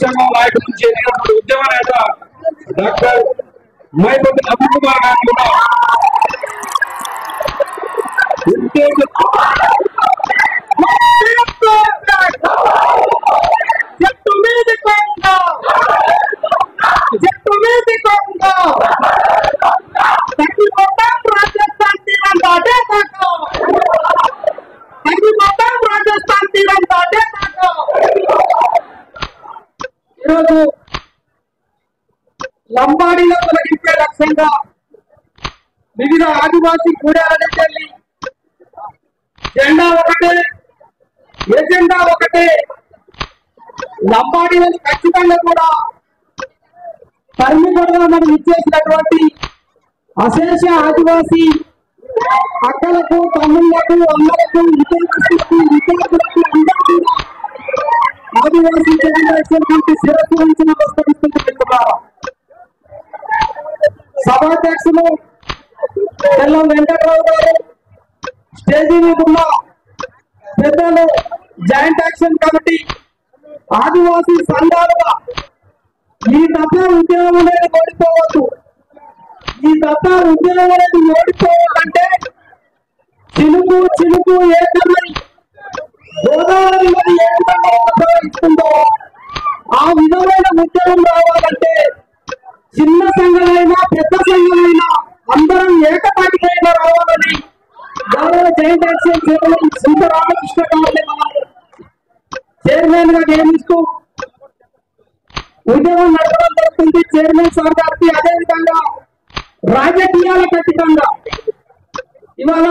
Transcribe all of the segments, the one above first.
సంఘం నాయకుల నుంచి ఎదిగినటువంటి ఉద్యమ నేత డాక్టర్ మైపతి అబు కుమార్ గారిని కూడా ఈరోజు లంబాడీలో తొలగించే లక్ష్యంగా వివిధ ఆదివాసీ కూడాల నుంచి జెండా ఒకటే, ఎజెండా ఒకటే. లంబాడీలను ఖచ్చితంగా కూడా తరిమికొడగా మనం ఇచ్చేసినటువంటి అశేష ఆదివాసీ అక్కలకు, తమ్ముళ్లకు, అమ్మలకు, విద్యార్థులకు, విద్యార్థులకు అందరూ కూడా ఆదివాసీ జనరేషన్ కమిటీ శిరస్సు ఉంచిన ప్రస్తావిస్తున్నారు. సభాధ్యక్షులు తెల్లం వెంకటరావు గారు, స్టేజీ మీద ఉన్న పెద్దలు, జాయింట్ యాక్షన్ కమిటీ, ఆదివాసీ సంఘాలుగా ఈ దఫా ఉద్యోగం అనేది ఓడిపోవద్దు. ఈ దఫా ఉద్యోగం అనేది ఓడిపోవాలంటే చిలుకు చిలుకు ఏకమై గోదావరి నది ఏ విధంగా ప్రవహిస్తుందో ఆ విధమైన ఉద్యమం రావాలంటే చిన్న సంఘమైనా పెద్ద సంఘమైనా అందరం ఏకతాటికైనా రావాలని గౌరవ జాయింట్ యాక్షన్ చైర్మన్ సీతారామకృష్ణ గారిని మనం చైర్మన్ గా నియమిస్తూ ఉద్యమం నడపడం జరుగుతుంది. చైర్మన్ సార్ గారికి అదేవిధంగా రాజకీయాలకు అతీతంగా ఇవాళ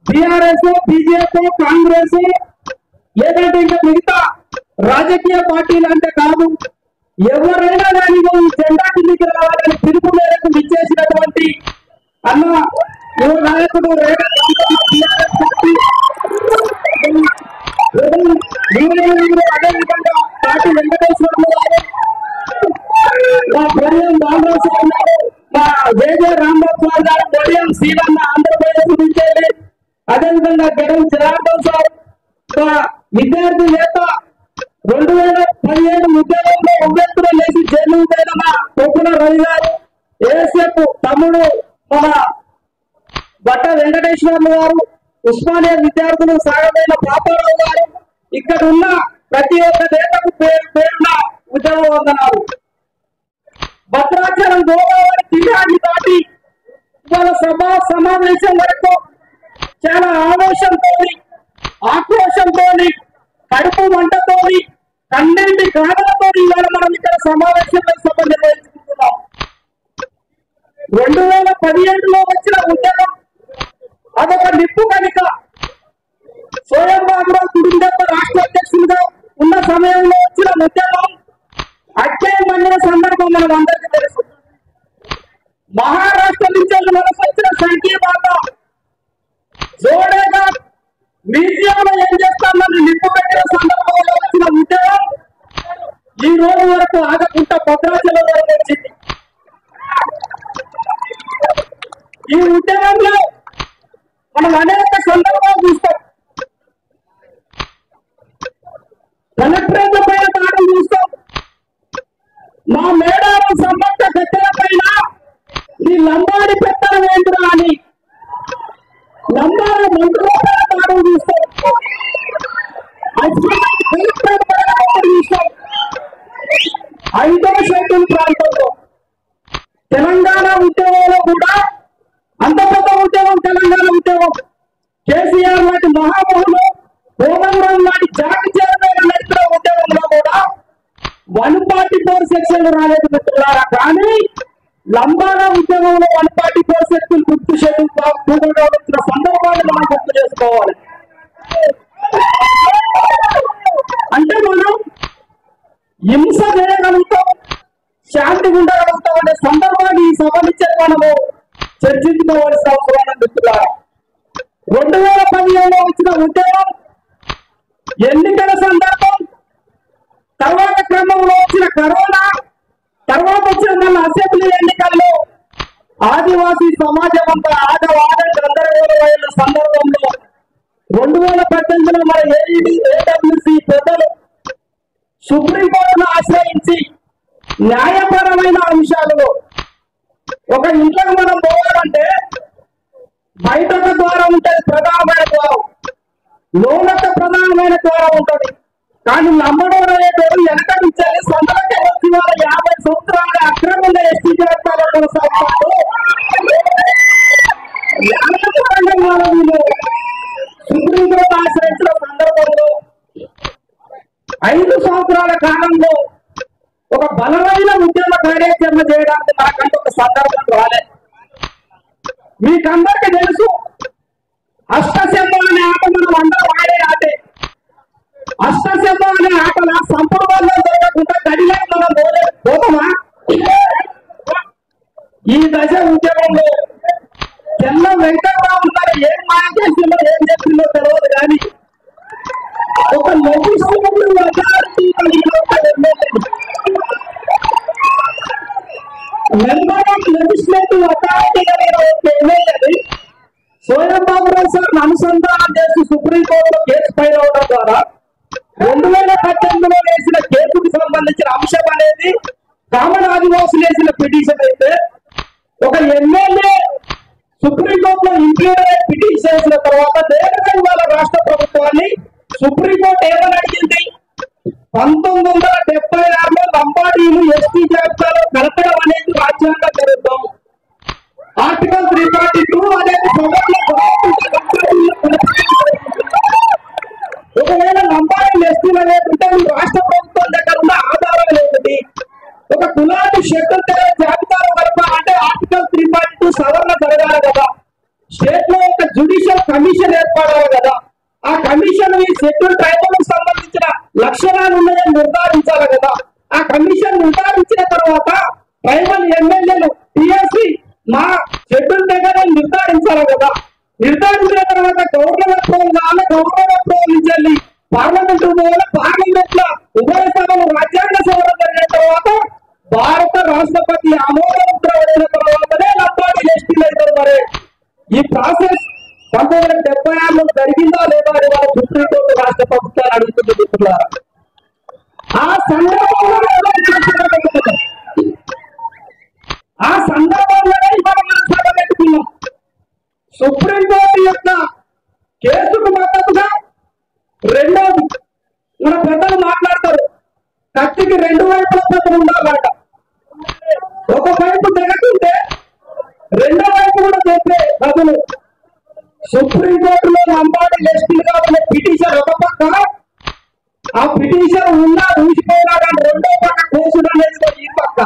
టిఆర్ఎస్, బీజేపీ, కాంగ్రెస్ లేదంటే ఇంకా మిగతా రాజకీయ పార్టీలు అంటే కాదు, ఎవరైనా కానీ ఈ జెండా కిందికి రావాలని పిలుపు మేరకు ఇచ్చేసినటువంటి అన్న యువ నాయకుడు అదేవిధంగా పార్టీ వెంకటేశ్వరరావు గారు, మా బొడియం బాలరాజు గారు, మా జేజే రాంబాబు సార్ గారు, బొడియం శ్రీవన్న ఆంధ్రప్రదేశ్ నుంచి, అదేవిధంగా గెడం జనార్దన్ సార్, మా విద్యార్థి నేత 2017 ఉద్యోగంలో ఉవ్వెత్తున లేచి జైలు అయిన కొప్పుల రవి గారు, ఏఎస్ఎఫ్ తమ్ముడు మన బట్ట వెంకటేశ్వర్లు గారు, ఉస్మానియా విద్యార్థులు సాగమైన పాపారావు గారు, ఇక్కడ ఉన్న ప్రతి ఒక్క నేతకు పేరు పేరున ఉద్యోగ వందనాలు. భద్రాచలం గోదావరి తీరాన్ని దాటి ఇవాళ సమావేశం వరకు చాలా ఆవేశంతో, ఆక్రోశంతో, కడుపు మంటతో, కన్నెంటి గాథలతో ఇవాళ మనం ఇక్కడ సమావేశంలో సభ నిర్వహించుకుంటున్నాం. 2017లో వచ్చిన ఉద్యమం అదొక నిప్పు కనుక. స్వయం బాబురావు కుటుంబ రాష్ట్ర అధ్యక్షులుగా ఉన్న సమయంలో వచ్చిన ఉద్యమం అత్యయం మందిన సందర్భం మనం అందరికీ తెలుసు. మహారాష్ట్ర నుంచి మనకు వచ్చిన సంఖ్యబాత జోడేగా మ్యూజియంలో ఏం చేస్తామని నిప్పు పెట్టిన సందర్భంలో వచ్చిన ఉద్యమం ఈ రోజు వరకు ఆగకుండా భద్రాచలం వరకు వచ్చింది. ఈ ఉద్యమంలో మనం అనేక సందర్భాలు చూస్తాం. కలెక్టరేట్ల పైన దాడులు చూస్తాం. మా మేడారం సమ్మక్క గద్దెల పైన ఈ లంబాడి పెత్తనం ఏంటురా అని లంబాడి మంత్రుల పైన దాడులు చూస్తాం. కలెక్టరేట్ పైన చూస్తాం. 5వ షెడ్యూల్ ప్రాంతంలో తెలంగాణ ఉద్యమంలో కూడా అంత పెద్ద ఉద్యమం తెలంగాణ ఉద్యమం. కేసీఆర్ లాంటి మహామహులు, కోదండరాం లాంటి జాతి చైర్మన్ నడిపిన ఉద్యమంలో కూడా 144 సెక్షన్లు రాలేదు మిత్రులారా. కానీ లంబాడా ఉద్యమంలో 144 సెక్షన్లు గుర్తు షెడ్యూల్ వచ్చిన సందర్భాన్ని మనం గుర్తు చేసుకోవాలి. అంటే మనం హింస చేయగలుగుతాం, శాంతి ఉండగలుగుతాం అనే సందర్భాన్ని ఈ సభ నుంచి మనము చర్చించుకోవాల్సిన అవసరం మిత్రులారా. 2015లో వచ్చిన ఉద్యమం, ఎన్నికల సందర్భం, తర్వాత క్రమంలో వచ్చిన కరోనా, తర్వాత వచ్చిన మన అసెంబ్లీ ఎన్నికల్లో ఆదివాసీ సమాజం అంతా ఆడవాడ గందరగోళమైన సందర్భంలో 2018లో మన ఏఈడి ఏడబ్ల్యూసీ పెద్దలు సుప్రీంకోర్టును ఆశ్రయించి న్యాయపరమైన అంశాలలో ఒక ఇంట్లోకి మనం పోవాలంటే బయట ఒక ద్వారం ఉంటుంది, ప్రధానమైన ద్వారం, లోనొక ప్రధానమైన ద్వారం ఉంటుంది. కానీ నమ్మడం అనేటోడు వెనక నుంచి సొంతలకే వచ్చి వాళ్ళ 50 సంవత్సరాలుగా అక్రమంగా ఎస్టీ జాబితాలో కొనసాగుతారు. న్యాయపరంగా వీళ్ళు సుప్రీంకోర్టు ఆశ్రయించిన సందర్భంలో 5 సంవత్సరాల కాలంలో ఒక బలమైన ఉద్యమ కార్యాచరణ చేయడానికి మనకంటే ఒక సందర్భం రాలేదు. మీకందరికీ తెలుసు, అష్టశంభ అనే ఆట మనం అందరం ఆడే ఆటే. అష్టశంభ అనే ఆటల సంపూర్ణంగా దొరకకుండా గడిలకు మనం పోతామా? ఈ దశ ఉద్యమంలో తెల్ల వెంకటరావు గారు ఏం మాయ చేసిందో ఏం చెప్పిందో తెలియదు, కానీ ఒక legislative authority member of legislative authority కలిగిన ఒక ఎమ్మెల్యేని సోయం బాబురావు సార్ అనుసంధానం చేసి సుప్రీంకోర్టులో కేసు ఫైల్ అవడం ద్వారా 2018లో వేసిన కేసుకు సంబంధించిన అంశం అనేది కామన్ ఆదివాసులు వేసిన పిటిషన్ అయితే, ఒక ఎమ్మెల్యే సుప్రీంకోర్టులో ఇంక్లూడ్ అయ్యే పిటిషన్ వేసిన తర్వాత నేరుగా ఇవాళ రాష్ట్ర ప్రభుత్వాన్ని సుప్రీంకోర్టు ఏమని అడిగింది? 1976లో లంబాడీలు ఎస్టీ జాబితాలో కలపడం అనేది రాజ్యాంగ విరుద్ధం. ఆర్టికల్ 342 అనేది ఒకవేళ లంబాడీలు ఎస్టీలు లేకుంటే రాష్ట్ర ప్రభుత్వం దగ్గర ఉన్న ఆధారం లేకుంది. ఒక కులాన్ని షెడ్యూల్ జాబితాలో కలపాలంటే ఆర్టికల్ 342 సవరణ జరగాలి కదా. స్టేట్ లో ఒక జ్యుడిషియల్ కమిషన్ ఏర్పడాలి కదా. ఆ కమిషన్ ఈ షెడ్యూల్ ట్రైబల్ కు సంబంధించిన లక్షణాలు ఉన్నాయని నిర్ధారించాలి కదా. ఆ కమిషన్ నిర్ధారించిన తర్వాత ట్రైబల్ ఎమ్మెల్యేలు టిఎస్సి మా షెడ్యూల్ దగ్గర నిర్ధారించాలి కదా. నిర్ధారించిన తర్వాత గవర్నర్ అప్రూవల్ కావాలి. గవర్నర్ అప్రూవల్ నుంచి పార్లమెంట్ పోవాలి. పార్లమెంట్ లో ఉభయ సభలు రాజ్యాంగ సవరణ జరిగిన తర్వాత భారత రాష్ట్రపతి ఆమోదముద్ర వచ్చిన తర్వాతనే లంబాడీ ఎస్టీలు అవుతారు. మరి ఈ ప్రాసెస్ 1976లో జరిగిందా లేదా అని వాళ్ళ సుప్రీంకోర్టు రాష్ట్ర ప్రభుత్వాలు అడుగుతుంది మిత్రులారా. ఆ సందర్భంలోనే ఇవాళ మనం సభ పెట్టుకున్నాం. సుప్రీంకోర్టు యొక్క కేసుకు మద్దతుగా రెండోది మన పెద్దలు మాట్లాడతారు, కత్తికి 2 వైపుల పెద్దలు ఉండాలట. ఒక వైపు జరుగుతుంటే రెండో వైపు కూడా చెప్పే బదులు సుప్రీంకోర్టులో లంబాడీ ఎస్టీలుగా ఉన్న పిటిషన్ ఒక పక్క, ఆ పిటిషన్ ఉన్నా ఊసిపోయినా కానీ రెండో పక్క కోసుడు అనేది ఈ పక్క.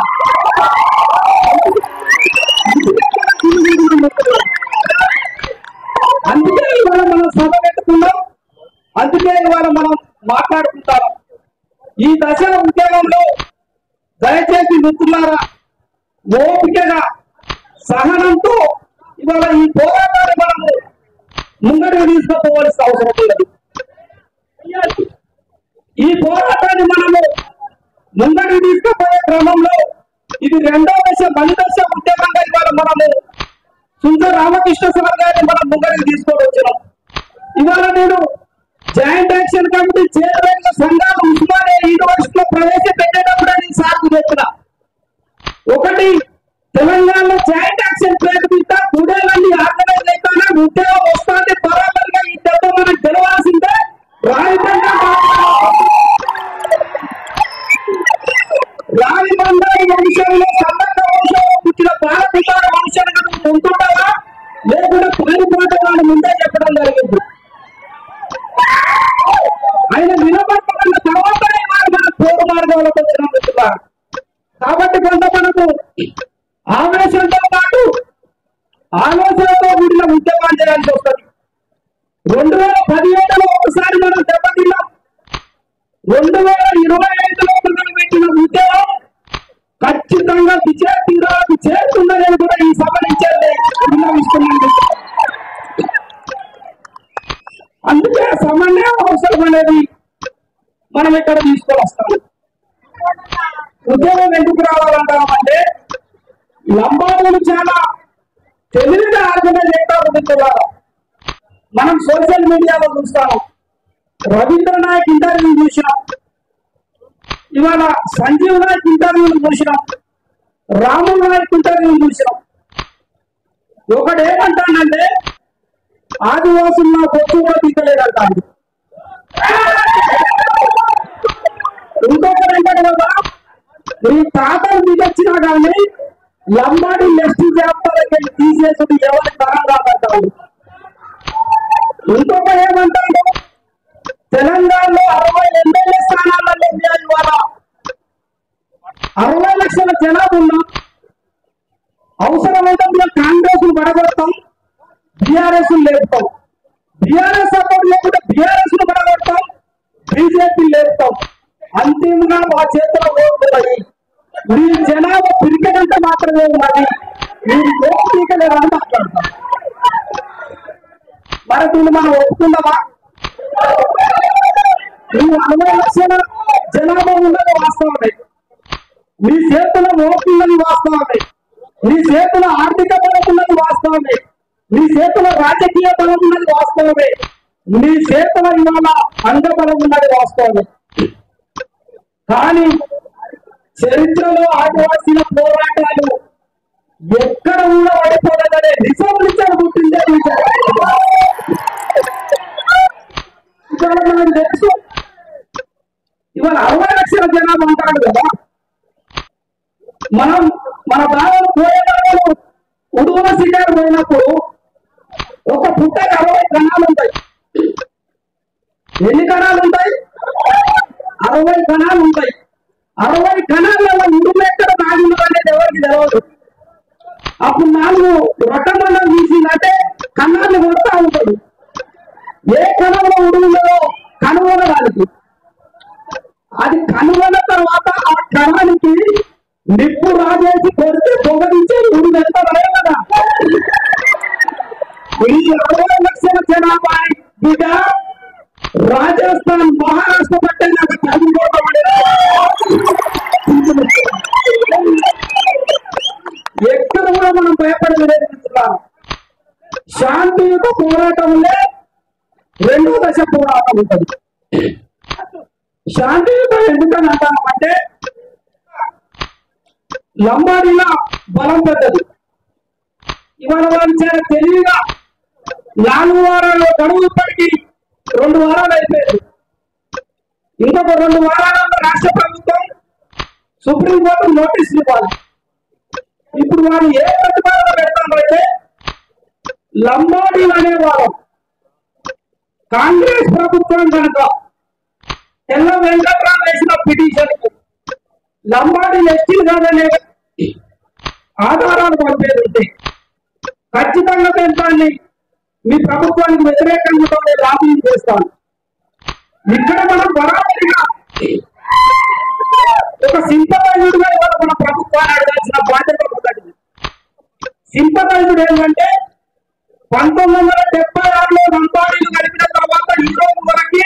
అందుకే ఇవాళ మనం సభ పెట్టుకున్నాం. అందుకే ఇవాళ మనం మాట్లాడుకుంటాం. ఈ దశ ఉద్యమంలో దయచేసి మిత్రులారా ఓపికగా సహనంతో ఇవాళ ఈ పోరాటాన్ని మనము ముంగడికి తీసుకుపోవాల్సిన అవసరం ఉన్నది. ఈ పోరాటాన్ని మనము ముంగడికి తీసుకుపోయే క్రమంలో ఇది రెండో దశ మలిదశ ఉద్యమంగా ఇవాళ మనము సుందర రామకృష్ణ సార్ గారిని మనం ముంగడికి తీసుకొని వచ్చినాం. ఇవాళ నేను జాయింట్ యాక్షన్ కమిటీ చైర్మన్ సంఘాలు ఉస్మానియా యూనివర్సిటీలో ప్రవేశపెట్టేటప్పుడు నేను సార్కు చెప్పిన, ఒకటి తెలంగాణలో జాయింట్ యాక్షన్ పేరు మీద గుడేలన్నీ ఆర్గనైజ్ అయితేనే ఉద్యోగం వస్తుంది. బరాబర్గా ఈ దెబ్బ మనకు తెలవాల్సిందే. రాయబండ వంశంలో సంబంధ వంశంలో పుట్టిన బాలపితార వంశానికి నువ్వు ముందుంటావా లేకుండా పారిపోతే వాళ్ళు ముందే చెప్పడం జరిగింది. ఆయన నిలబడుతున్న తర్వాతనే మన పోరు మార్గంలోకి వచ్చిన మిత్రులారా. కాబట్టి కొంత మనకు ఆవేశంతో పాటు ఆలోచనతో కూడిన ఉద్యమాలు చేయాల్సి వస్తుంది. 2017లో ఒకసారి మనం దెబ్బతిన్నాం. 2025లో పెట్టిన ఉద్యమం ఖచ్చితంగా విజయ తీరాలకు చేరుతుందని కూడా ఈ సభ నుంచి విన్నవిస్తున్నాను. అందుకే సమన్వయం అవసరం అనేది మనం ఇక్కడ తీసుకొని వస్తాం. ఉద్యమం ఎందుకు రావాలంటామంటే లంబాడీలు చాలా తెలివిగా ఆర్గనైజ్ చేస్తారు మిత్రులారా. మనం సోషల్ మీడియాలో చూస్తాము, రవీంద్ర నాయక్ ఇంటర్వ్యూ చూసినాం. ఇవాళ సంజీవ్ నాయక్ ఇంటర్వ్యూలు చూసినాం, రాముల్ నాయక్ ఇంటర్వ్యూలు చూసినాం. ఒకడు ఏమంటానంటే ఆదివాసులు నా బొత్తు కూడా తీయలేదంటాడు. ఇంకొకరు ఏంటంటే కదా నీ తాతలు దిగొచ్చినా కానీ లంబాడి లెఫ్ట్ జాబితాలకి తీసేసుడు ఎవరి తరం కాదంటాడు. ఇంకొక ఏమంటాడు తెలంగాణలో 60 ఎమ్మెల్యే స్థానాలలో ఇవాళ 60 లక్షల జనాభా ఉన్నా అవసరమైతే మేము కాంగ్రెస్ పడగొడతాం, బీఆర్ఎస్ లేపుతాం, బీఆర్ఎస్ సపోర్ట్ లేకుంటే బీఆర్ఎస్ ను పడగొడతాం, బీజేపీ లేపుతాం. అంతిమంగా మా చేతిలో ఓటున్నాయి. మీ జనాభా పిరికెడంటే మాత్రమే ఉన్నది, మీరు ఓటు తీయలేదని మాట్లాడతాం. మరి దీన్ని మనం ఒప్పుకుందామా? నువ్వు 60 లక్షల జనాభా ఉన్నది వాస్తవమే, నీ చేతుల ఓటున్నది వాస్తవమే, నీ చేతుల ఆర్థిక బలం ఉన్నది వాస్తవమే, నీ చేతుల రాజకీయ బలం ఉన్నది వాస్తవమే, నీ చేతుల ఇవాళ అంగబలం ఉన్నది వాస్తవమే. కానీ చరిత్రలో ఆదివాసీల పోరాటాలు ఎక్కడ కూడా పడిపోలేదనే నిజం నిజాలు పుట్టిందే మనకు తెలుసు. ఇవాళ 60 లక్షల జనాభా అంటాడు కదా, మనం మన భావం పోయేటప్పుడు ఉడుగుల సిగారు పోయినప్పుడు ఒక పుట్టకి 60 కణాలు ఉంటాయి. ఎన్ని కణాలు ఉంటాయి? 60 కణాలు ఉంటాయి. 60 కణాలలో ఉడుగు ఎక్కడ దాగిందో అనేది ఎవరికి తెలియదు. అప్పుడు 4 రొట్టమండం తీసిందంటే కణాలు కొడతా ఉంటాడు. ఏ కణంలో ఉడుగులో కనుగొనడానికి, అది కనుగొన్న తర్వాత ఆ కణానికి నిప్పు రాజేసి కొడితే పొగడించే ఉడుగు ఎత్తవలే కదా. ఈ 60 లక్షల జనాభా బిడ్డ రాజస్థాన్ మహారాష్ట్ర పట్టే నాకు ఎక్కడ కూడా మనం భయపడలేదు. శాంతియుత పోరాటంలో 2వ దశ పోరాటం ఉంటుంది. శాంతియుతం ఎందుకని అంటామంటే లంబాడీల బలం పెద్దది. ఇవాళ వాళ్ళు చాలా తెలివిగా 4 వారాలు గడువు ఇప్పటికీ 2 వారాలు అయిపోయింది. ఇంకొక 2 వారాలలో రాష్ట్ర ప్రభుత్వం సుప్రీంకోర్టు నోటీసులు ఇవ్వాలి. ఇప్పుడు వాళ్ళు ఏ ప్రతిపాదన పెడతామంటే లంబాడీలు అనేవాళ్ళం కాంగ్రెస్ ప్రభుత్వం కనుక తెల్ల వెంకట్రావు వేసిన పిటిషన్ లంబాడీ ఎస్టీలు కాదనే ఆధారాలు పంపేది ఉంటే ఖచ్చితంగా దాన్ని మీ ప్రభుత్వానికి వ్యతిరేకంగా లాభం చేస్తాను. ఇక్కడ మనం బరాబరిగా ఒక సింపథైజుడుగా ఇవాళ మన ప్రభుత్వాన్ని అడగాల్సిన బాధ్యత ఉంటుంది. సింపథైజుడు ఏంటంటే 1976లో లంబాడీలు కలిపిన తర్వాత ఈ రోజు వరకు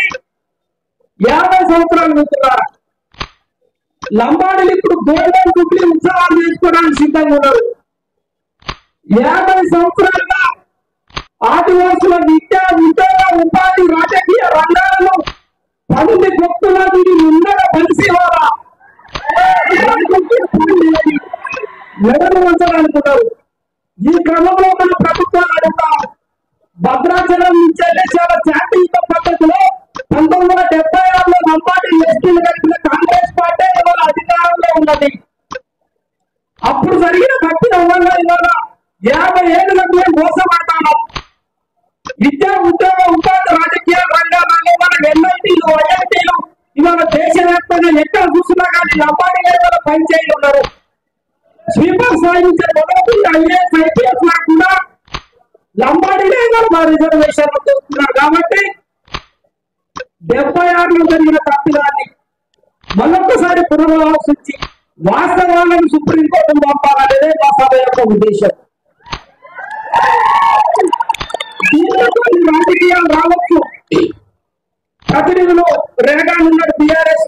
50 సంవత్సరాలు అవుతున్నారు. లంబాడీలు ఇప్పుడు గోల్డెన్ జూబ్లీ ఉత్సవాలు చేసుకోవడానికి సిద్ధంగా ఉన్నారు. 50 సంవత్సరాలుగా ఆదివాసుల విద్య, ఉద్యోగ, ఉపాధి, రాజకీయ రంగాలను పనులు గొప్పలా దీని ముందర పరిశీలన మెడలు ఉంచాలనుకున్నారు. ఈ క్రమంలో మన ప్రభుత్వాలు అడుగుతాం. భద్రాచలం నుంచి చాలా శాంతియుత పద్ధతిలో 1976లో లంబాడీ ఎస్టీలు కలిపిన కాంగ్రెస్ పార్టీ ఇవాళ అధికారంలో ఉన్నది. అప్పుడు జరిగిన కఠిన వల్ల ఇవాళ 50 ఏళ్ళకు మేము మోసపడతాము. విద్యా, ఉద్యోగ, ఉపాధి, రాజకీయ రంగాలలో మన ఎన్ఐటీలు, ఐఐటీలు ఇవాళ దేశవ్యాప్తంగా ఎక్కడ చూసినా కానీ లంబాడీ ఇవాళ పనిచేయలు ఉన్నారు. స్వీపర్ సాధించే మొదటి ఐఏఎస్, ఐపీఎస్ కూడా లంబాడీలే ఇవాళ మా రిజర్వేషన్ చూస్తున్నారు. కాబట్టి 76లో జరిగిన తప్పిదాన్ని మరొకసారి పునరాలోచించి వాస్తవాలను సుప్రీంకోర్టును పంపాలనేదే మా సభ యొక్క ఉద్దేశం. రాజకీయాలు రావచ్చు. ప్రతినిధులు రేగాన్ ఉన్నాడు బీఆర్ఎస్,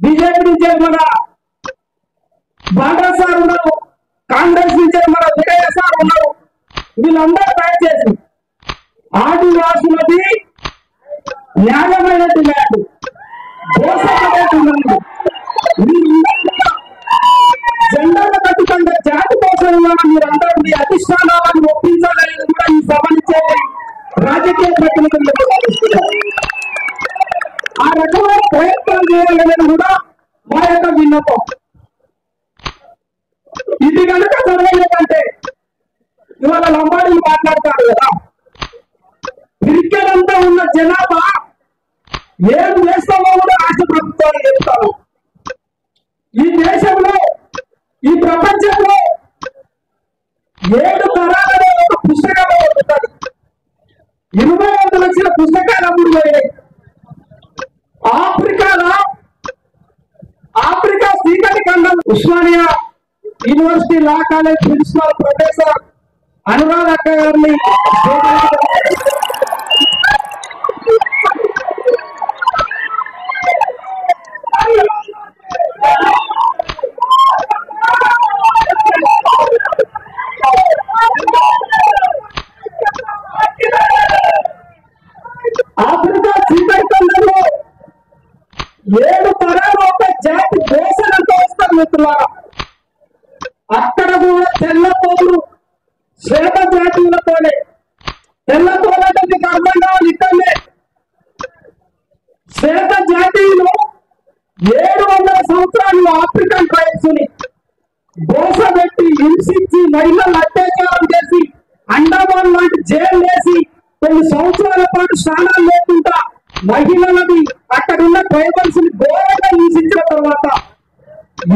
బీజేపీ నుంచే మన బాగా సార్ ఉన్నారు, కాంగ్రెస్ నుంచే మన విజయ సార్ ఉన్నారు. వీళ్ళందరూ దయచేసి ఆదివాసులది న్యాయమైన డిమాండ్, దోషమైన డిమాండ్ జెండాల కట్టుకుంటే జాతి కోసం మీరందరూ మీ అధిష్టానాలను ఒప్పించాలనేది కూడా ఈ సభనిచ్చే రాజకీయ ప్రతినిధులు ఆ రకమైన ప్రయత్నాలు చేయాలనేది కూడా మా యొక్క విన్నపం. ఇది కనుక చదవలేదంటే ఇవాళ లంబాడీలు మాట్లాడతారు కదా, క్రికెట్ అంతా ఉన్న జనాభా ఏం చేస్తామో కూడా రాష్ట్ర ప్రభుత్వాలు చెప్తారు. ఈ దేశంలో ఈ ప్రపంచంలో 7 తరాలలో ఒక పుస్తకాలు ఉంటుంది. 25 లక్షల పుస్తకాలు అమ్ముడుపోయాయి. ఆఫ్రికా చీకటి ఖండం Osmania university law college principal professor Anuradha అక్క గారిని ఆఫ్రికా చీకటి ఖండంలో 7 తరాలు ఒక జాతి దేశాలతో వస్తారు మిత్రులారా. అక్కడ కూడా తెల్ల తోలు శ్వేత జాతీయులతోనే, తెల్ల తోలంటే మీకు అర్థం కావాలి. ఇక్కడనే శ్వేత జాతీయులు 700 సంవత్సరాలు ఆఫ్రికన్ ట్రైబ్స్ ని బోస పెట్టి హింసించి మహిళలను అత్యాచారం చేసి అండమాన్ లాంటి జైలు వేసి కొన్ని సంవత్సరాల పాటు స్నానాలు లేకుండా మహిళలని అక్కడ ఉన్న ట్రైబల్స్ ని ఘోరంగా హింసించిన తర్వాత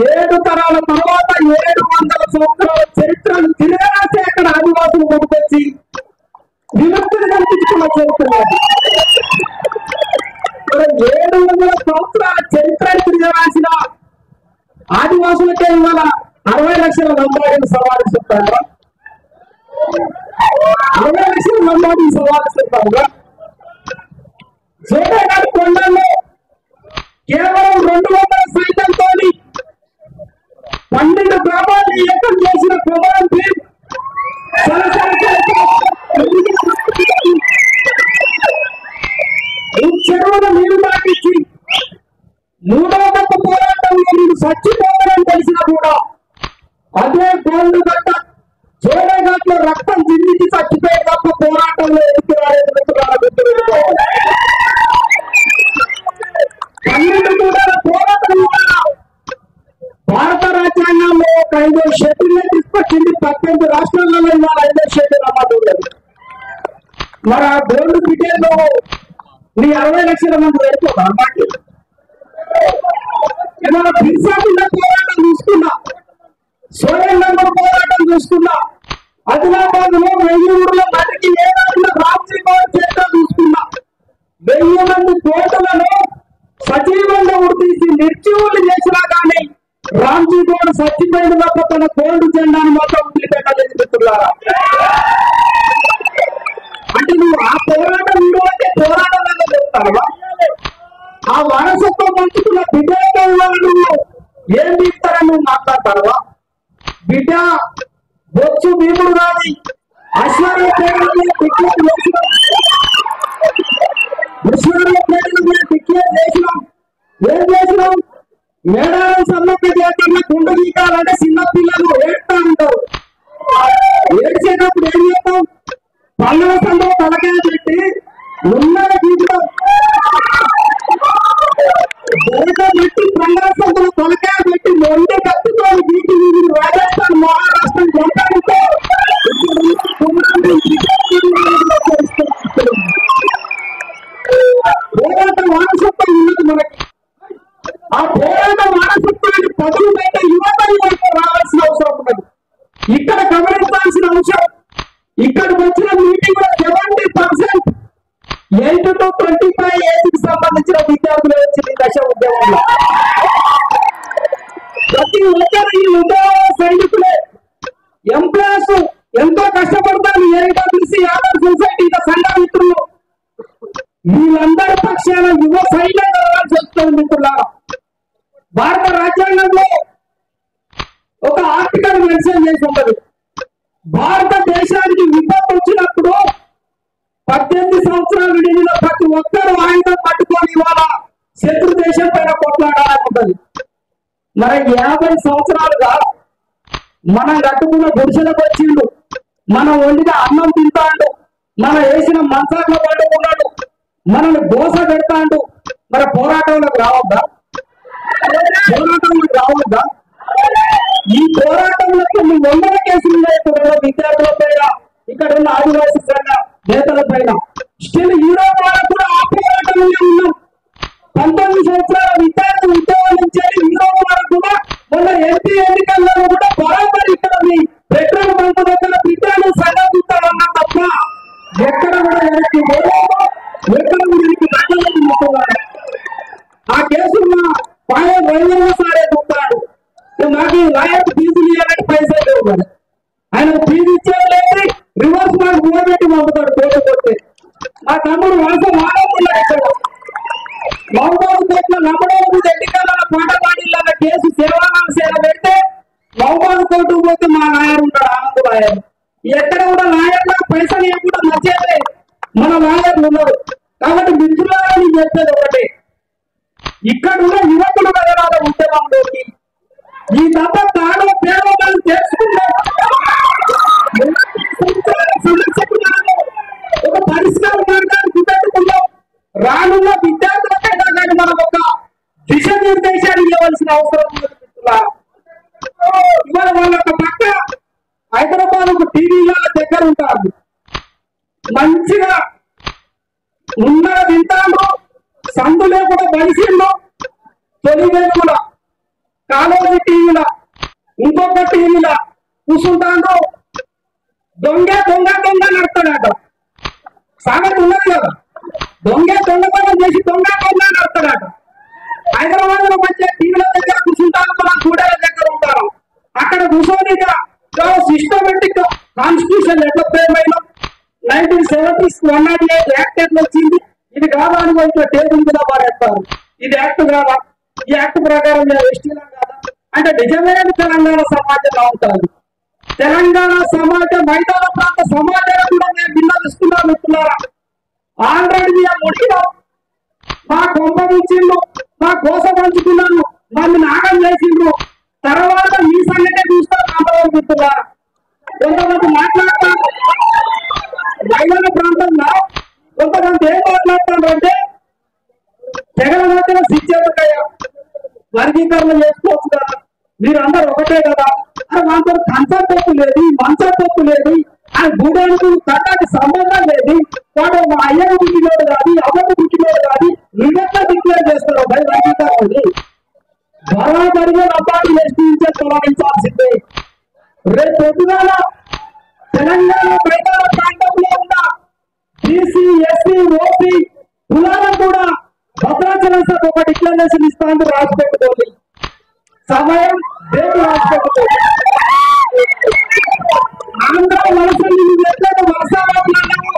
7 తరాల తర్వాత 700 సంవత్సరాల చరిత్రను తిరగరాసి అక్కడ ఆదివాసులు కొనుకొచ్చి విముక్తిని కల్పించుకున్న చరిత్ర. 700 సంవత్సరాల చరిత్రను తిరగరాసిన ఆదివాసులకే ఇవాళ 60 లక్షల లంబాడీలు సవాలు చెప్తారు. 60 లక్షల లంబాడీలు సవాలు చెప్తారు. జోడేఘాట్ కొండల్లో కేవలం 200 సైన్యంతో 12 గ్రామాన్ని ఏకం చేసిన కొమరం భీం చెరువుల నీరు దాటించి 3వ దశ పోరాటంలో మీరు చచ్చిపోవాలని తెలిసినా కూడా అదే గోల్డ్ గట్ట జోడేఘాట్ లో రక్తం జిందికి చచ్చిపోయే తప్ప పోరాటంలో ఎదురు రాలేదు. 12 కూడా పోరాటం వల్ల భారత రాజ్యాంగంలో ఒక 5 షెడ్యూల్ తీసుకొచ్చింది. 18 రాష్ట్రాలలో ఇవాళ 5 షెడ్యూల్ అమలు ఉండదు. మరి ఆ గోల్డ్ పిటేల్లో మీ 60 లక్షల మంది వెళ్ళిపోతా అన్నమాట. ఏమైనా బిర్సాపిల్ల పోరాటం చూసుకున్నా, సోయల్ నంబర్ పోరాటం చూసుకున్నా, ఆదిలాబాద్ లో 1000 ఊర్ల నదికి ఏడాదిన రామ్జీ గౌడ్ చేత చూసుకున్నా, 1000 మంది తోటలను సజీవంగా ఉడితీసి నిర్జీవులు చేసినా కానీ రామ్జీ గౌడ్ చచ్చిపోయిన తప్ప తన గోల్డ్ జెండాను మాత్రం వదిలిపెట్టలేదు మిత్రులారా. అంటే నువ్వు ఆ పోరాటం మీరు అంటే పోరాటం అనేది చెప్తారా? ఆ వారసత్వం పంచుకున్న బిడ్డలతో నువ్వు ఏం తీస్తారని నువ్వు మాట్లాడతావా? బిడ్డ బొచ్చు భీముడు రాని ఐశ్వర్య పేరు డిక్లేర్ చేసినాం, డిక్లేర్ చేసినాం. ఏం చేసినాం? మేడారం సమ్మక్క జాతరలో గుండు గీకాలంటే చిన్న పిల్లలు ఏడుతా ఉంటారు. ఏడ్చేటప్పుడు ఏం చేస్తాం? పల్లెల సందులో తలకాయ పెట్టి ఉన్నది గీకుతాం. పెట్టి పల్లెల సందులో తలకాయ పెట్టి మొండి కత్తితో గీకి రాజస్థాన్ మహారాష్ట్ర జంటాడితే పోరాట వారసత్వం ఉన్నది మనకి. ఆ పోరాట వారసత్వాన్ని పదులు బయట యువత రావాల్సిన అవసరం ఉన్నది. ఇక్కడ గమనించాల్సిన అంశం, ఇక్కడికి వచ్చిన మీటింగ్ లో 70% 8 to 25 ఏజ్ కి సంబంధించిన విద్యార్థులు వచ్చింది దశ ఉద్యోగంలో. ప్రతి ఒక్కరు ఈ ఉద్యోగ సైనికులే. ఎంప్లాయర్స్ ఎంతో కష్టపడతారు. ఏడబ్ల్యూసీ యాదవ్ సొసైటీ సంఘ మిత్రులు వీళ్ళందరి పక్షాన యువ సైన్యం కావాల్సి వస్తుంది మిత్రులారా. భారత రాజ్యాంగంలో ఒక ఆర్టికల్ మెన్షన్ చేసి ఉంటది. భారతదేశానికి విపత్తు వచ్చినప్పుడు 18 సంవత్సరాలు నిండిన ప్రతి ఒక్కరు ఆయుధం పట్టుకొని ఇవాళ శత్రు దేశం పైన కొట్లాడాలని ఉంటది. మరి 50 సంవత్సరాలుగా మనం కట్టుకున్న గుడిసెలకు వచ్చిండు, మనం వండిన అన్నం తింటాడు, మనం వేసిన మంచాల్లో పడుకున్నాడు, మనల్ని గోస పెడతాడు. మరి పోరాటంలోకి రావద్దా? పోరాటంలోకి రావద్దా? ఈ పోరాటంలో కొన్ని 100 కేసులు ఉన్నాయి విద్యార్థుల పైన, ఇక్కడ ఉన్న ఆదివాసీ సంఘ నేతల పైన. స్టిల్ యూరోప్ వాళ్ళకు కూడా ఆ పోరాటంలో ఉన్నాం. 19 సంవత్సరాల విద్యార్థి ఉద్యోగం నుంచి యూరోప్ వరకు కూడా మొన్న ఎంపీ ఎన్నికల్లో కూడా బరాబర్ ఇక్కడ పెట్రోల్ బంక్ దగ్గర పిట్టాలు సంఘటిస్తామన్నా తప్ప ఎక్కడ కూడా వెనక్కి ఎక్కడ వెనక్కి నచ్చలేదు. ఆ కేసు పాయ వైద్యుల సారే చూస్తాడు. నాకు లాయర్ ఫీజులు ఇవ్వాలని పైసలు లేవు కదా, ఆయన ఫీజు ఇచ్చేది లేదు, రివర్స్ మార్క్ మూడబెట్టి పంపుతాడు కోర్టు కొట్టే. మా తమ్ముడు వాసం మానవుడు మహబాబు కోర్టులో నమ్మడం ఎన్నికల పాట పాడిల్లాగా కేసు సేవానామ సేవ పెడితే మహబాబు కోర్టు పోతే మా లాయర్ ఉంటాడు, ఆనంద్ లాయర్. ఎక్కడ కూడా లాయర్లకు పైసలు ఇవ్వకుండా నచ్చేదే మన లాయర్లు ఉన్నారు. కాబట్టి మిత్రులారా నేను చెప్పేది ఒకటే, ఇక్కడ ఉన్న యువకులు కదలాల ఉద్యమంలోకి ఈ తప్ప తాను పేదలను తెలుసుకున్నారు, ఒక పరిష్కార మార్గాన్ని చూపెట్టుకున్నాం. రానున్న విద్యార్థులకైనా కానీ మనం ఒక దిశ నిర్దేశాలు ఇవ్వవలసిన అవసరం ఉంది. ఇవాళ వాళ్ళ ఒక పక్క హైదరాబాద్ ఒక టీవీల దగ్గర ఉంటారు, మంచిగా ఉన్న వింటాను, సందులే కూడా బలిసిండు, తొలివే కూడా కాలేజీ టీవీల ఇంకొక టీవీల కూర్చుంటాను, దొంగ దొంగ దొంగ నడతాడట. సాగర్ ఉన్నది కదా, దొంగతనం చేసి దొంగ దొంగ నడతాడట. హైదరాబాద్ లో మంచిగా టీవీల దగ్గర కూర్చుంటాను, మన గూడెల దగ్గర ఉంటారు. అక్కడ కూర్చొని సిస్టమేటిక్ కాన్స్టిట్యూషన్ ఎట్లా ఫ్రేమ్ అయినా 1970s 108 యాక్ట్ ఎట్లా వచ్చింది, ఇది కాదా అని ఇట్లా టేబుల్ మీద మారేస్తారు. ఇది యాక్ట్ కాదా, ఈ యాక్ట్ ప్రకారం మేము ఎస్టీలం కాదా అంటే నిజమైన తెలంగాణ సమాజంలో ఉంటుంది. తెలంగాణ సమాజం మైదాన ప్రాంత సమాజాన్ని కూడా మేము విన్నదిస్తున్నారా? ఆల్రెడీ మేము ముడిలో మా కొంప ఇచ్చిండ్రు, మా కోస పంచుకున్నాను, మళ్ళీ నాగం చేసిండ్రు. తర్వాత మీ సంగతే చూస్తారు కొంతమంది మిత్రులారా. కొంతమంది మాట్లాడతారు మైదాన ప్రాంతంలో, కొంతమంది ఏం మాట్లాడతారు అంటే తెగల మధ్యన శిక్షేతకయ్య వర్గీకరణ చేసుకోవచ్చు కదా, మీరందరూ ఒకటే కదా, మాతో కంచపప్పు లేదు, మంచపప్పు లేదు, ఆ గూడానికి కట్టాకి సంబంధం లేదు, వాడు మా అయ్యకు పుట్టినోడు కాదు, అమ్మకు పుట్టినోడు కాదు, నువ్వెట్లా డిక్లేర్ చేస్తావు భయ వర్గీకరణని? బరాబరిగా రబ్బాన్ని నిశ్చయించే తొలగించాల్సిందే. రేపు పొద్దుగాల తెలంగాణ మైదాన ప్రాంతంలో ఉన్న బీసీ ఎస్సీ ఓసీ కులాలను కూడా భద్రాచలం సార్ ఒక డిక్లరేషన్ ఇస్తాను, రాసి పెట్టుకోండి. సమయం రేపు రాసి పెట్టుకోండి. ఆంధ్ర వలస ఎట్లయితే వలస మాట్లాడినాము,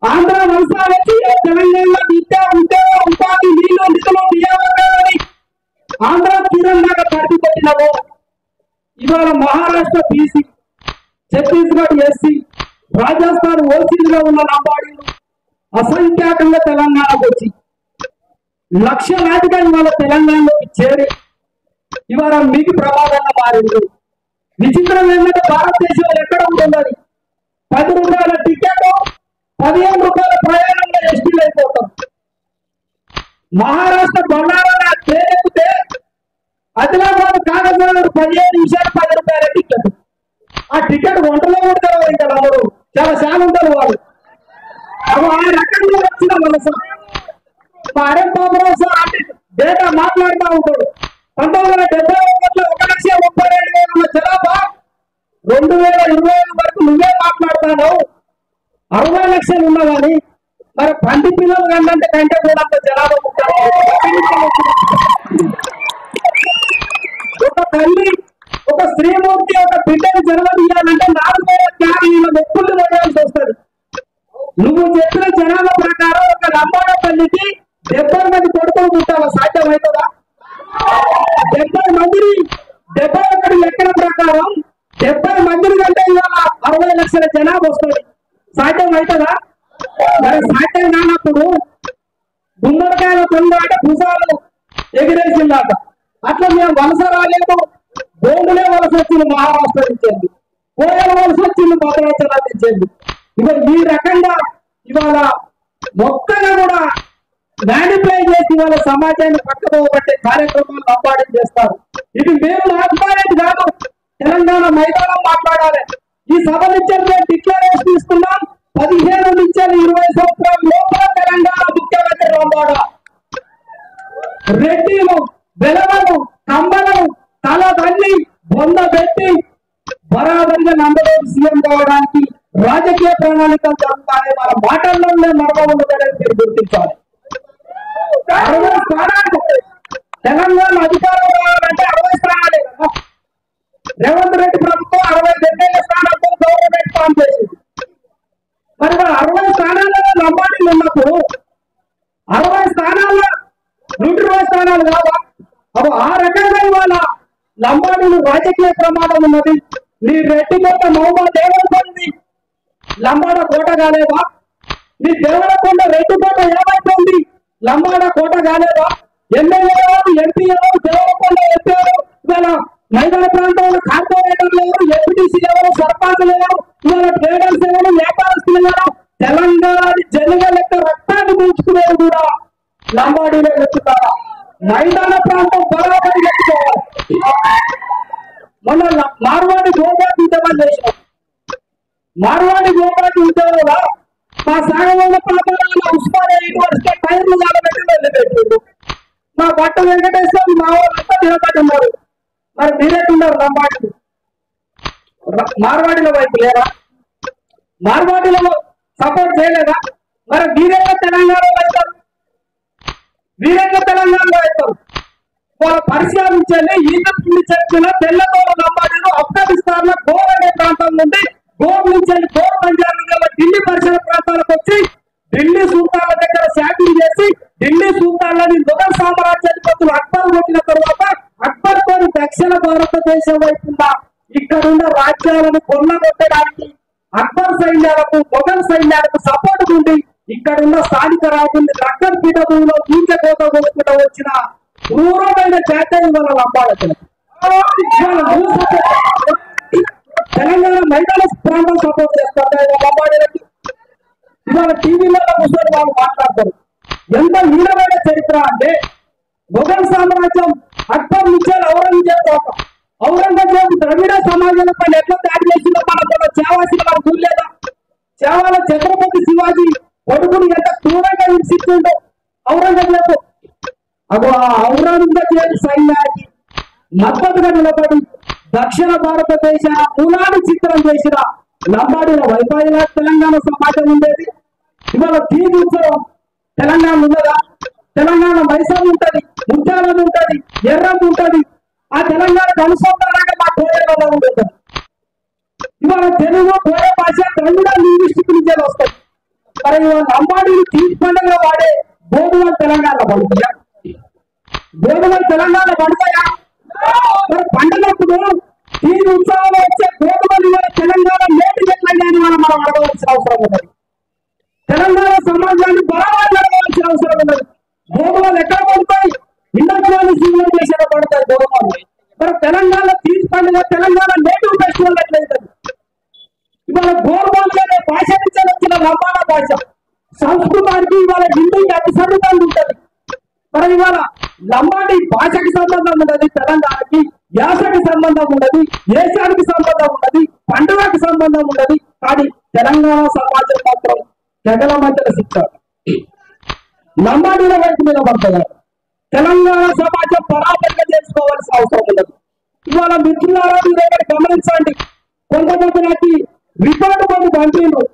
ఆంధ్ర వలస వచ్చి తెలంగాణలో విద్య ఉద్యోగ ఉపాధి నీళ్లు నిధులు నియామకాలని ఆంధ్ర తీరం దాకా తడిపి పెట్టినాము. ఇవాళ మహారాష్ట్ర బీసీ, ఛత్తీస్గఢ్ ఎస్సీ, రాజస్థాన్ ఓసీలుగా ఉన్న లంబాడీలు అసంఖ్యాకంగా తెలంగాణకు వచ్చి లక్షలాదిగా ఇవాళ తెలంగాణలోకి చేరి ఇవాళ మీకు ప్రమాదంగా మారింది. విచిత్రం ఏంటంటే భారతదేశంలో ఎక్కడ ఉంటుందని 10 రూపాయల టికెట్ 15 రూపాయల ప్రయాణంలో ఎస్టీలు అయిపోతాం. మహారాష్ట్ర బళ్ళారా తేలితే ఆదిలాబాద్ కాగజాలు 15 నిమిషాలు 10 రూపాయల టికెట్. ఆ టికెట్ వంటలో ఉంటారు ఇంకా అందరూ చాలా చాలా ఉంటారు వాళ్ళు. అవి ఆ రకంగా వచ్చిన వలస మా అరెం బాబురావు సార్ డేటా మాట్లాడుతూ ఉంటాడు. 1971లో 1,32,000 జనాభా 2025 వరకు నువ్వే మాట్లాడతాను 60 లక్షలు ఉన్నదని. మరి పంది పిల్లలు కంటే కూడా అంత జనాభా ఉంటారు. ఒక తల్లి ఒక స్త్రీమూర్తి ఒక బిడ్డను జన్మదీయాలంటే 4,000 మొక్కులు వేయాల్సి వస్తుంది. నువ్వు చెప్పిన జనాభా ప్రకారం ఒక లంబాడ తల్లికి 70 మంది కొడుకులు పుట్టావా? సాధ్యమవుతుందా? 70 మందిని 71 లెక్కల ప్రకారం 70 మందిని కంటే ఇవాళ 60 లక్షల జనాభా వస్తుంది. సాధ్యం అవుతుందా? మరి సాధ్యం కానప్పుడు గుమ్మడికాయల తొందర భుజాలు ఎగిరేసిందాక అట్లా మేము వలస రాలేదు, బోండులే వలస వచ్చింది మహారాష్ట్ర ఇచ్చేది, కోయల వలస వచ్చింది భద్రాచలాన్ని ఇచ్చేది. ఇక ఈ రకంగా ఇవాళ మొత్తంగా కూడా మ్యానిప్లై చేసి వాళ్ళ సమాజాన్ని పక్కపోబట్టే కార్యక్రమాలు లంబాడీ చేస్తారు. ఇది మేము మాట్లాడేది కాదు, తెలంగాణ మైదానం మాట్లాడాలి. ఈ సభ నుంచి మేము డిక్లరేషన్ ఇస్తున్నాం, 15 నుంచి 20 సంవత్సరాల లోపల తెలంగాణ ముఖ్యమంత్రి లంబాడ. రెడ్డిలు, వెలవలు, కంబలను తల తల్లి బొంద పెట్టి బరాబరిగా నందబాబు సీఎం కావడానికి రాజకీయ ప్రణాళికలు జరుగుతాయి. వాళ్ళ మాటల్లోనే మర్మం ఉన్నదని మీరు గుర్తించాలి. 60 స్థానాలు తెలంగాణ అధికారం కావాలంటే 60 స్థానాలే కదా. రేవంత్ రెడ్డి ప్రభుత్వం 60 స్థానాలతో గవర్నమెంట్ ఫామ్ చేసింది. మరి 60 స్థానాలలో లంబాడీలు ఉన్నప్పుడు 60 స్థానాల్లో 120 స్థానాలు కావా? అప్పుడు ఆ రకంగా ఇవాళ లంబాడీలు రాజకీయ ప్రమాదం ఉన్నది. నీ రెడ్డి కోట మహమ్మద్ ఏమైపోయింది? లంబాడ కోట కాలేదా? నీ దేవరకొండ రెడ్డి కోట ఏమైపోయింది? లంబాడ కోట కాలేదా? ఎమ్మెల్యే ఎవరు, ఎంపీ ఎవరు, దేవరకొండ ఎంపీ ఎవరు, ఇవాళ మైదాన ప్రాంతంలో కార్పొరేటర్లు ఎవరు, ఎంపీటీసీ ఎవరు, సర్పంచులు ఎవరు, ఇవాళ ట్రేడర్స్ ఎవరు, వ్యాపారస్తులు ఎవరు, తెలంగాణ జనగల యొక్క రక్తాన్ని పెంచుకునేది కూడా లంబాడీలో చెప్తున్నారా? మైదాన ప్రాంతం బరాబరి చెప్పుకోవాలి. మొన్న మార్వాడి గోపాటి ఉద్యమం చేసినాం. మార్వాడి గోపాటి ఉద్యమంలో మా సాగవంద ప్రాంతాలలో ఉస్మానియా యూనివర్సిటీ టైర్లు కాలబెట్టి వెళ్ళిపెట్టారు. మా బట్ట వెంకటేశ్వర మా వాళ్ళంతా నిలబడున్నారు. మరి మీరేటున్నారు లంబాడీలు? మార్వాడిల వైపు లేరా? మార్వాడిలో సపోర్ట్ చేయలేదా? మరి వీరేగా తెలంగాణలో అవుతారు, వీరేగా తెలంగాణలో అవుతారు. వాళ్ళ పరిశీలించండి. ఈజిప్ట్ నుంచి వచ్చిన తెల్లతోల లంబాడీలు ఆఫ్ఘనిస్తాన్ లో గోర్ అనే ప్రాంతం నుండి గోర్ నుంచి గోర్ బంజారా ఢిల్లీ పరిసర ప్రాంతాలకు వచ్చి ఢిల్లీ సుల్తాన్ల దగ్గర శాఖలు చేసి ఢిల్లీ సుల్తాన్లని మొఘల్ సామ్రాజ్యాధిపతులు అక్బర్ కొట్టిన తర్వాత అక్బర్ తో దక్షిణ భారతదేశం వైపున్న ఇక్కడున్న రాజ్యాలను కొల్లగొట్టడానికి అక్బర్ సైన్యాలకు మొఘల్ సైన్యాలకు సపోర్ట్ ఉండి ఇక్కడున్న స్థానిక రాజుల్ని లక్కన్ పీఠభూమిలో కూర్చకోత కొనుక్కుంటూ వచ్చిన క్రూరమైన జాతీయ వల్ల లంబాడీ. తెలంగాణ మైదాన ప్రాంతం సపోర్ట్ చేస్తారు లంబాడీలకి. ఇవాళ టీవీలలో కూర్చొని వాళ్ళు మాట్లాడతారు. ఎంత హీనమైన చరిత్ర అంటే మొఘల్ సామ్రాజ్యం అక్బర్ నుంచి ఔరంగజేబు ద్రవిడ సమాజాల పైన ఎట్లా దాడి చేసిందో మన చేవాసిన మనం చూడలేదా? చేవాల ఛత్రపతి శివాజీ కొడుకుని ఎంత క్రూరంగా హింసించిందో ఔరంగజేబు. అప్పుడు ఆ ఔరంగజేబు సైన్యానికి మద్దతుగా నిలబడి దక్షిణ భారతదేశ మూలాన్ని చిత్రం చేసిన లంబాడీల వైపాయిలా తెలంగాణ సమాజం ఉండేది. ఇవాళ తీజ్ ఉత్సవం తెలంగాణ ఉన్నదా? తెలంగాణ మైసూరు ఉంటది, ముత్యాలను ఉంటది, ఎర్రం ఉంటది. ఆ తెలంగాణకు అనుసంధానంగా మా కోయలలో ఉంటుంది. ఇవాళ తెలుగు కోయ భాష ద్రవిడ లింగ్విస్టిక్ నుంచే వస్తాయి. మరి ఇవాళ లంబాడీలు తీజ్ పండుగ వాడే గోధుమలు తెలంగాణ పడుతాయా? గోధుమలు తెలంగాణ పడతాయా? మరి పండుగప్పుడు తీజ్ ఉత్సవంలో వచ్చే గోధుమలు ఇవాళ తెలంగాణ నేటి ఎట్లయినా మనం అడగవలసిన అవసరం ఉన్నది. తెలంగాణ సమాజాన్ని బరాబర్ అడగవలసిన అవసరం ఉన్నది. గోధుమలు ఎక్కడ పడతాయి? ఇండస్ట్రియల్ సీజన్ చేసిన పడతాయి గోధుమలు. మరి తెలంగాణ తీజ్ పండుగ తెలంగాణ నేటివ్ ఫెస్టివల్ ఎట్లయితుంది? ఇవాళ గోధుమలు అనే భాష నుంచి వచ్చిన లంబాడ భాష సంస్కృతానికి ఇవాళ హిందీకి అతి సన్నిహితంగా ఉంటుంది. మరి ఇవాళ లంబాడి భాషకి సంబంధం ఉన్నది, తెలంగాణకి యాసకి సంబంధం ఉన్నది, దేశానికి సంబంధం ఉన్నది, పండుగకి సంబంధం ఉన్నది. కానీ తెలంగాణ సమాజం మాత్రం తెగల మధ్యలో శిక్ష లంబాడీల వైపు నిలబడతారు. తెలంగాణ సమాజం బరాబరిగా చేసుకోవాల్సిన అవసరం ఉన్నది. ఇవాళ మిత్రులారా మీరు ఒకటి గమనించండి. కొంతమంది నాకు రిపోర్టు కొన్ని పంపిండ్రు.